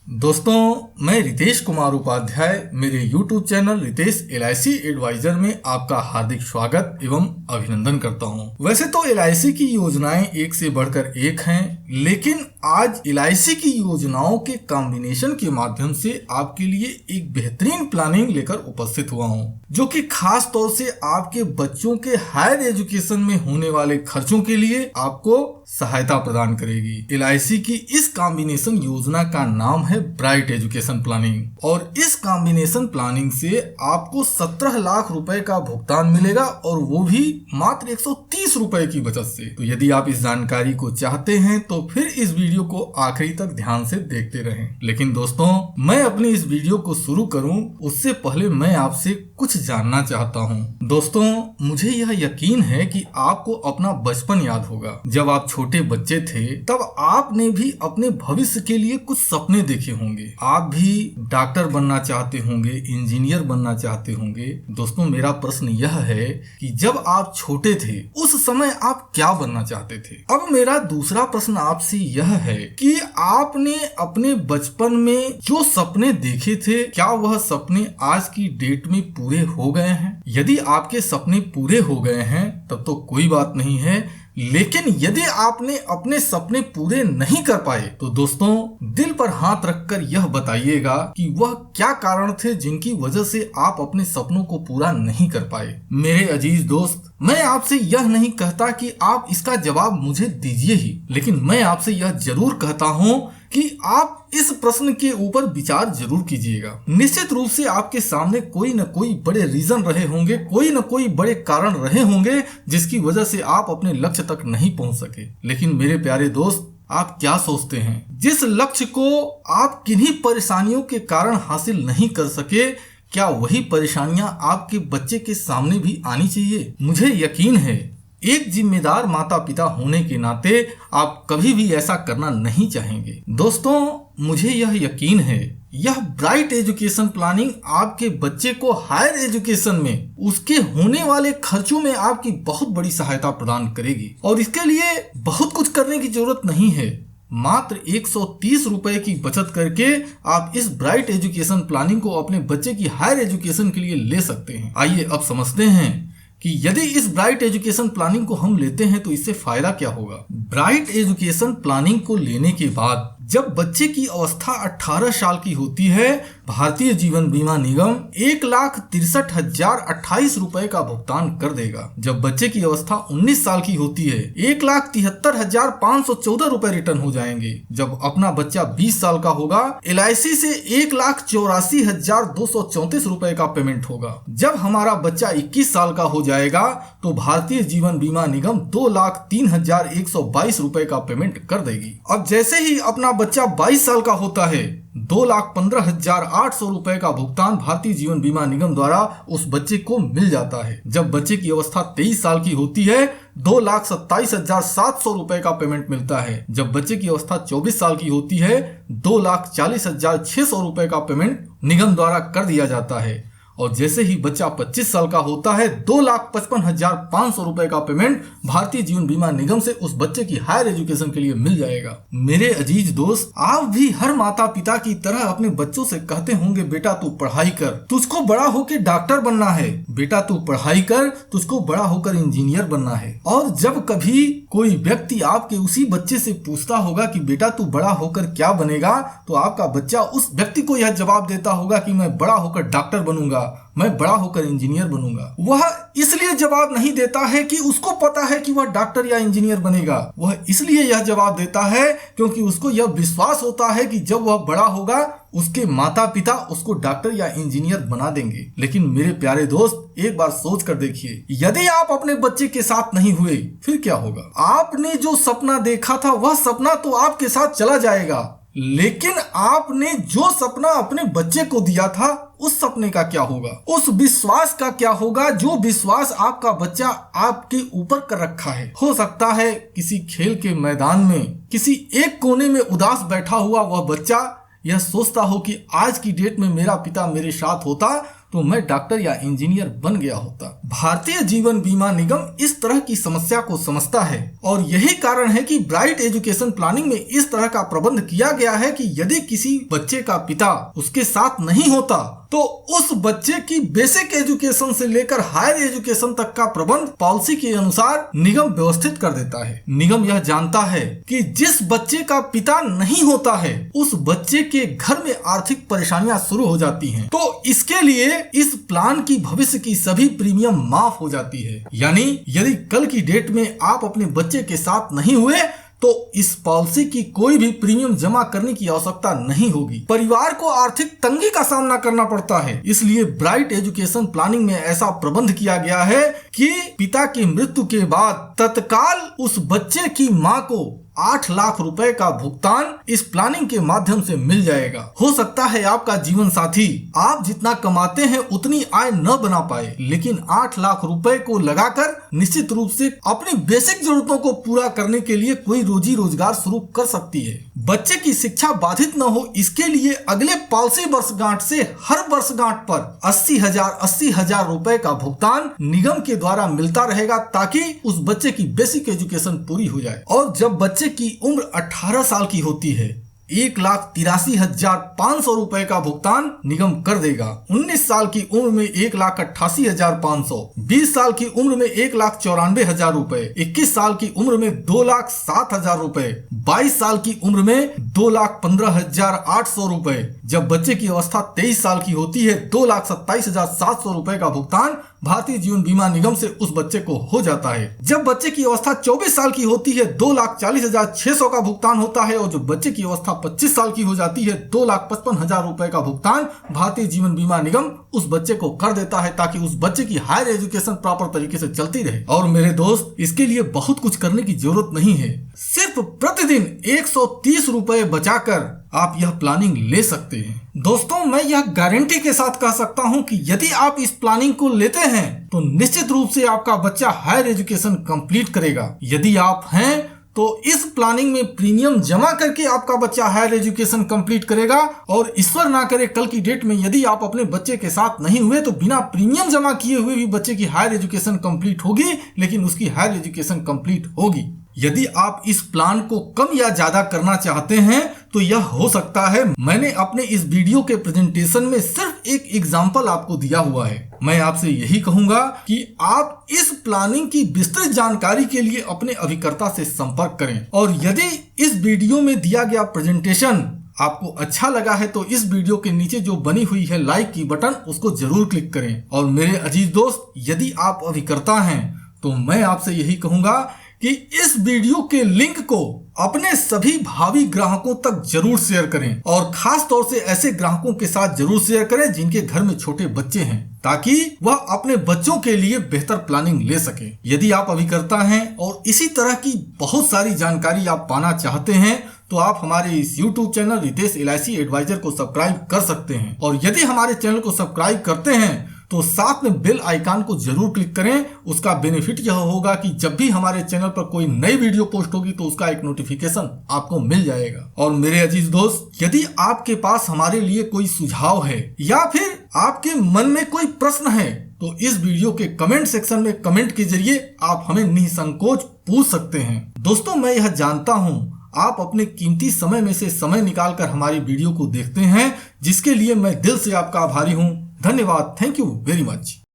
दोस्तों, मैं रितेश कुमार उपाध्याय मेरे YouTube channel Ritesh LIC adviser में आपका हार्दिक स्वागत एवं अभिनंदन करता हूं। वैसे तो LIC की योजनाएं एक से बढ़कर एक हैं, लेकिन आज LIC की योजनाओं के कॉम्बिनेशन के माध्यम से आपके लिए एक बेहतरीन प्लानिंग लेकर उपस्थित हुआ हूं, जो कि खास तौर से आपके बच्चों के हायर एजुकेशन में होने वाले खर्चों के लिए आपको सहायता प्रदान करेगी। LIC की इस कॉम्बिनेशन योजना का नाम है ब्राइट एजुकेशन प्लानिंग और इस कॉम्बिनेशन प्लानिंग से आपको 17 लाख रुपए का भुगतान मिलेगा और वो भी मात्र 130 रुपए की बचत से। तो यदि आप इस जानकारी को चाहते हैं तो फिर इस वीडियो को आखिरी तक ध्यान से देखते रहें। लेकिन दोस्तों, मैं अपनी इस वीडियो को शुरू करूं उससे पहले मैं आपसे कुछ जानना चाहता हूं। दोस्तों, मुझे यह यकीन है कि आपको अपना बचपन याद होगा। जब आप छोटे बच्चे थे तब आपने भी अपने भविष्य के लिए कुछ सपने देखे होंगे। आप भी डॉक्टर बनना चाहते होंगे, इंजीनियर बनना चाहते होंगे। दोस्तों, मेरा प्रश्न यह है कि जब आप छोटे थे उस समय आप क्या बनना चाहते थे? अब मेरा दूसरा प्रश्न आपसे यह है कि आपने अपने बचपन में जो सपने देखे थे, क्या वह सपने आज की डेट में पूरे हो गए हैं? यदि आपके सपने पूरे हो गए हैं तब तो कोई बात नहीं है, लेकिन यदि आपने अपने सपने पूरे नहीं कर पाए तो दोस्तों, दिल पर हाथ रखकर यह बताइएगा कि वह क्या कारण थे जिनकी वजह से आप अपने सपनों को पूरा नहीं कर पाए। मेरे अजीज दोस्त, मैं आपसे यह नहीं कहता कि आप इसका जवाब मुझे दीजिए ही, लेकिन मैं आपसे यह जरूर कहता हूँ कि आप इस प्रश्न के ऊपर विचार जरूर कीजिएगा। निश्चित रूप से आपके सामने कोई न कोई बड़े रीजन रहे होंगे, कोई न कोई बड़े कारण रहे होंगे जिसकी वजह से आप अपने लक्ष्य तक नहीं पहुंच सके। लेकिन मेरे प्यारे दोस्त, आप क्या सोचते हैं, जिस लक्ष्य को आप किन्हीं परेशानियों के कारण हासिल नहीं कर सके, क्या वही परेशानियां आपके बच्चे के सामने भी आनी चाहिए? मुझे यकीन है एक जिम्मेदार माता पिता होने के नाते आप कभी भी ऐसा करना नहीं चाहेंगे। दोस्तों, मुझे यह यकीन है यह ब्राइट एजुकेशन प्लानिंग आपके बच्चे को हायर एजुकेशन में उसके होने वाले खर्चों में आपकी बहुत बड़ी सहायता प्रदान करेगी और इसके लिए बहुत कुछ करने की जरूरत नहीं है। मात्र 130 रुपए की बचत करके आप इस ब्राइट एजुकेशन प्लानिंग को अपने बच्चे की हायर एजुकेशन के लिए ले सकते हैं। आइए अब समझते हैं कि यदि इस ब्राइट एजुकेशन प्लानिंग को हम लेते हैं तो इससे फायदा क्या होगा। ब्राइट एजुकेशन प्लानिंग को लेने के बाद जब बच्चे की अवस्था 18 साल की होती है, भारतीय जीवन बीमा निगम 1,63,028 रुपए का भुगतान कर देगा। जब बच्चे की अवस्था 19 साल की होती है, 1,73,514 रुपए रिटर्न हो जाएंगे। जब अपना बच्चा 20 साल का होगा, LIC से 1,84,234 रुपए का पेमेंट होगा। जब हमारा बच्चा 21 साल का हो जाएगा तो भारतीय जीवन बीमा निगम 2,03,122 रुपए का पेमेंट कर देगी। अब जैसे ही अपना बच्चा 22 साल का होता है, 2,15,800 रुपए का भुगतान भारतीय जीवन बीमा निगम द्वारा उस बच्चे को मिल जाता है। जब बच्चे की अवस्था 23 साल की होती है, 2,27,700 रुपए का पेमेंट मिलता है। जब बच्चे की अवस्था 24 साल की होती है, 2,40,600 रुपए का पेमेंट निगम द्वारा कर दिया जाता है। और जैसे ही बच्चा 25 साल का होता है, 2,55,500 रुपए का पेमेंट भारतीय जीवन बीमा निगम से उस बच्चे की हायर एजुकेशन के लिए मिल जाएगा। मेरे अजीज दोस्त, आप भी हर माता पिता की तरह अपने बच्चों से कहते होंगे, बेटा तू पढ़ाई कर, तुझको बड़ा होकर डॉक्टर बनना है, बेटा तू पढ़ाई कर, तुझको बड़ा होकर इंजीनियर बनना है। और जब कभी कोई व्यक्ति आपके उसी बच्चे से पूछता होगा कि बेटा तू बड़ा होकर क्या बनेगा, तो आपका बच्चा उस व्यक्ति को यह जवाब देता होगा कि मैं बड़ा होकर डॉक्टर बनूंगा, मैं बड़ा होकर इंजीनियर बनूंगा। वह इसलिए जवाब नहीं देता है कि उसको पता है कि वह डॉक्टर या इंजीनियर बनेगा। वह इसलिए यह जवाब देता है क्योंकि उसको यह विश्वास होता है कि जब वह बड़ा होगा उसके माता पिता उसको डॉक्टर या इंजीनियर बना देंगे। लेकिन मेरे प्यारे दोस्त, एक बार सोच कर देखिए, यदि आप अपने बच्चे के साथ नहीं हुए फिर क्या होगा? आपने जो सपना देखा था वह सपना तो आपके साथ चला जाएगा, लेकिन आपने जो सपना अपने बच्चे को दिया था उस सपने का क्या होगा? उस विश्वास का क्या होगा जो विश्वास आपका बच्चा आपके ऊपर कर रखा है? हो सकता है किसी खेल के मैदान में किसी एक कोने में उदास बैठा हुआ वह बच्चा यह सोचता हो कि आज की डेट में मेरा पिता मेरे साथ होता तो मैं डॉक्टर या इंजीनियर बन गया होता। भारतीय जीवन बीमा निगम इस तरह की समस्या को समझता है और यही कारण है कि ब्राइट एजुकेशन प्लानिंग में इस तरह का प्रबंध किया गया है कि यदि किसी बच्चे का पिता उसके साथ नहीं होता तो उस बच्चे की बेसिक एजुकेशन से लेकर हायर एजुकेशन तक का प्रबंध पॉलिसी के अनुसार निगम व्यवस्थित कर देता है। निगम यह जानता है कि जिस बच्चे का पिता नहीं होता है उस बच्चे के घर में आर्थिक परेशानियां शुरू हो जाती हैं, तो इसके लिए इस प्लान की भविष्य की सभी प्रीमियम माफ हो जाती है। यानी यदि कल की डेट में आप अपने बच्चे के साथ नहीं हुए तो इस पॉलिसी की कोई भी प्रीमियम जमा करने की आवश्यकता नहीं होगी। परिवार को आर्थिक तंगी का सामना करना पड़ता है, इसलिए ब्राइट एजुकेशन प्लानिंग में ऐसा प्रबंध किया गया है कि पिता की मृत्यु के बाद तत्काल उस बच्चे की मां को 8 लाख रुपए का भुगतान इस प्लानिंग के माध्यम से मिल जाएगा। हो सकता है आपका जीवन साथी आप जितना कमाते हैं उतनी आय न बना पाए, लेकिन 8 लाख रुपए को लगाकर निश्चित रूप से अपनी बेसिक जरूरतों को पूरा करने के लिए कोई रोजी रोजगार शुरू कर सकती है। बच्चे की शिक्षा बाधित न हो इसके लिए अगले पॉलिसी वर्षगांठ से हर वर्षगांठ पर 80,000 रुपए का भुगतान निगम के द्वारा मिलता रहेगा, ताकि उस बच्चे की बेसिक एजुकेशन पूरी हो जाए। और जब बच्चे की उम्र 18 साल की होती है 1,83,500 रुपए का भुगतान निगम कर देगा। 19 साल की उम्र में 1,88,500, 20 साल की उम्र में 1,94,000 रुपए, 21 साल की उम्र में 2,07,000 रुपए, 22 साल की उम्र में 2,15,800 रुपए। जब बच्चे की अवस्था 23 साल की होती है 2,27,700 रुपए का भुगतान भारतीय जीवन बीमा निगम से उस बच्चे को हो जाता है। जब बच्चे की अवस्था 24 साल की होती है 2,40,600 का भुगतान होता है और जब बच्चे की अवस्था 25 साल की हो जाती है 2,55,000 रुपए का भुगतान भारतीय जीवन बीमा निगम उस बच्चे को कर देता है, ताकि उस बच्चे की हायर एजुकेशन प्रॉपर तरीके से चलती रहे। और मेरे दोस्त, इसके लिए बहुत कुछ करने की जरूरत नहीं है, सिर्फ प्रतिदिन 130 रुपए बचाकर आप यह प्लानिंग ले सकते हैं। दोस्तों, मैं यह गारंटी के साथ कह सकता हूं कि यदि आप इस प्लानिंग को लेते हैं तो निश्चित रूप से आपका बच्चा हायर एजुकेशन कंप्लीट करेगा। यदि आप हैं तो इस प्लानिंग में प्रीमियम जमा करके आपका बच्चा हायर एजुकेशन कंप्लीट करेगा, और ईश्वर ना करे कल की डेट में यदि आप अपने बच्चे के साथ नहीं हुए तो बिना प्रीमियम जमा किए हुए भी बच्चे की हायर एजुकेशन कंप्लीट होगी, लेकिन उसकी हायर एजुकेशन कंप्लीट होगी। यदि आप इस प्लान को कम या ज्यादा करना चाहते हैं तो यह हो सकता है। मैंने अपने इस वीडियो के प्रेजेंटेशन में सिर्फ एक एग्जांपल आपको दिया हुआ है। मैं आपसे यही कहूंगा कि आप इस प्लानिंग की विस्तृत जानकारी के लिए अपने अभिकर्ता से संपर्क करें, और यदि इस वीडियो में दिया गया प्रेजेंटेशन आपको अच्छा लगा है तो इस वीडियो के नीचे जो बनी हुई है लाइक की बटन उसको जरूर क्लिक करें। और मेरे अजीज दोस्त, यदि आप अभिकर्ता हैं तो मैं आपसे यही कहूंगा कि इस वीडियो के लिंक को अपने सभी भावी ग्राहकों तक जरूर शेयर करें, और खास तौर से ऐसे ग्राहकों के साथ जरूर शेयर करें जिनके घर में छोटे बच्चे हैं, ताकि वह अपने बच्चों के लिए बेहतर प्लानिंग ले सके। यदि आप अभिकर्ता हैं और इसी तरह की बहुत सारी जानकारी आप पाना चाहते हैं तो आप हमारे इस YouTube channel Ritesh LIC adviser को सब्सक्राइब कर सकते हैं। और यदि हमारे चैनल को सब्सक्राइब करते हैं तो साथ में बेल आइकन को जरूर क्लिक करें। उसका बेनिफिट यह होगा कि जब भी हमारे चैनल पर कोई नई वीडियो पोस्ट होगी तो उसका एक नोटिफिकेशन आपको मिल जाएगा। और मेरे अजीज दोस्त, यदि आपके पास हमारे लिए कोई सुझाव है या फिर आपके मन में कोई प्रश्न है तो इस वीडियो के कमेंट सेक्शन में कमेंट के जरिए आप हमें निसंकोच पूछ सकते हैं। दोस्तों, मैं यह जानता हूँ आप अपने कीमती समय में से समय निकालकर हमारी वीडियो को देखते हैं, जिसके लिए मैं दिल से आपका आभारी हूँ। धन्यवाद। Thank you very much.